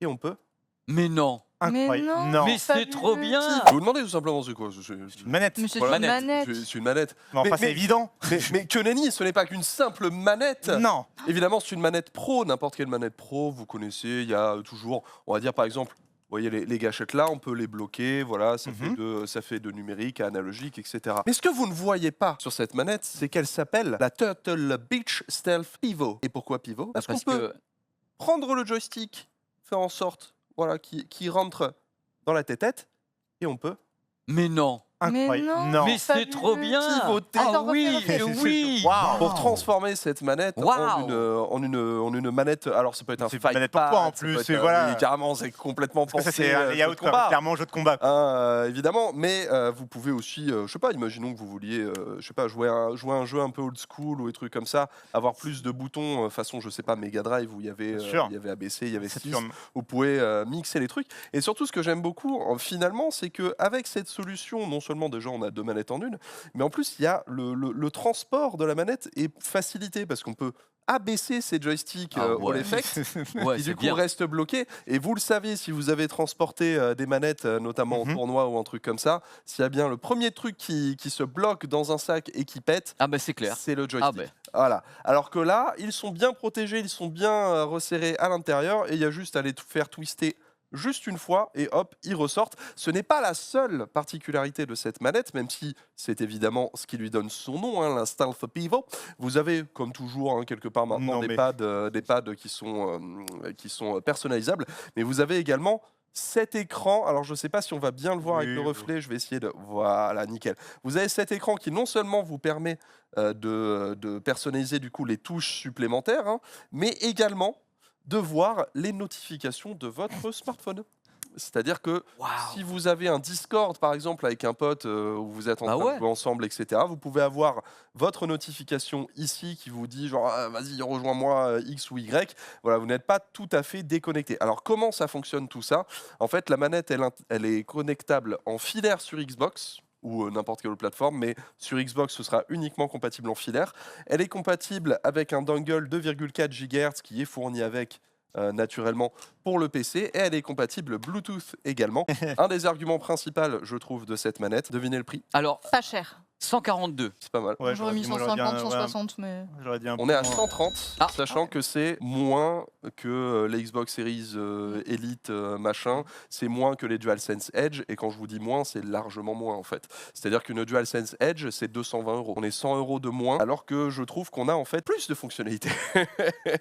et on peut... Mais non. Incroyable. non. Non. Mais c'est trop bien. Je vais vous demander tout simplement c'est quoi. Une manette. Mais c'est Voilà. une manette. C'est une manette. Mais enfin, c'est évident. Mais que nenni, ce n'est pas qu'une simple manette. Non. Évidemment, c'est une manette pro, n'importe quelle manette pro, vous connaissez, il y a toujours, on va dire par exemple, vous voyez les gâchettes là, on peut les bloquer, voilà, ça fait de numérique à analogique, etc. Mais ce que vous ne voyez pas sur cette manette, c'est qu'elle s'appelle la Turtle Beach Stealth Pivot. Et pourquoi pivot? Parce qu'on peut prendre le joystick, faire en sorte voilà, qu'il rentre dans la tête et on peut... Mais non. Incroyable. non. Mais c'est trop bien. pivoter. Attends, oui, refais. oui. Waouh. Pour transformer cette manette en une manette, alors ça peut être un C'est une fight manette pour toi, en pad, ça plus, peut être, c'est voilà. oui, carrément, c'est complètement Parce que pensé. ça, c'est un jeu de layout combat. clairement jeu de combat. Évidemment, mais vous pouvez aussi, je sais pas, imaginons que vous vouliez, je sais pas, jouer un jeu un peu old school ou des trucs comme ça, avoir plus de boutons, façon, je sais pas, Mega Drive où il y avait ABC, il y avait 6, vous pouvez mixer les trucs. Et surtout, ce que j'aime beaucoup, finalement, c'est que avec cette solution, non seulement déjà on a deux manettes en une, mais en plus il y a le transport de la manette est facilité parce qu'on peut abaisser ces joysticks All Effect Ouais, qui c'est du coup bien. restent bloqués. Et vous le savez, si vous avez transporté des manettes, notamment en tournoi ou un truc comme ça, s'il y a bien le premier truc qui se bloque dans un sac et qui pète, Ah bah c'est clair. c'est le joystick. Ah ben. Voilà. Alors que là, ils sont bien protégés, ils sont bien resserrés à l'intérieur et il y a juste à les faire twister juste une fois et hop, ils ressortent. Ce n'est pas la seule particularité de cette manette, même si c'est évidemment ce qui lui donne son nom, hein, la Stealth Pivot. Vous avez, comme toujours, hein, quelque part maintenant, des pads qui sont personnalisables, mais vous avez également cet écran, alors je ne sais pas si on va bien le voir avec le reflet, je vais essayer de... Voilà, nickel. Vous avez cet écran qui non seulement vous permet de personnaliser du coup les touches supplémentaires, hein, mais également de voir les notifications de votre smartphone. C'est-à-dire que si vous avez un Discord, par exemple, avec un pote où vous êtes en train de jouer ensemble, etc., vous pouvez avoir votre notification ici qui vous dit genre ah, vas-y, rejoins-moi X ou Y. Voilà, vous n'êtes pas tout à fait déconnecté. Alors, comment ça fonctionne tout ça? En fait, la manette, elle est connectable en filaire sur Xbox ou n'importe quelle autre plateforme, mais sur Xbox, ce sera uniquement compatible en filaire. Elle est compatible avec un dongle 2,4 GHz qui est fourni avec naturellement pour le PC, et elle est compatible Bluetooth également. Un des arguments principaux, je trouve, de cette manette, devinez le prix? Alors, Pas cher. 142. C'est pas mal. Ouais, J'aurais mis 150, 160, mais... On est à 130, sachant que c'est moins que les Xbox Series Elite machin, c'est moins que les DualSense Edge, et quand je vous dis moins, c'est largement moins en fait. C'est-à-dire qu'une DualSense Edge, c'est 220 €. On est 100 € de moins, alors que je trouve qu'on a en fait plus de fonctionnalités.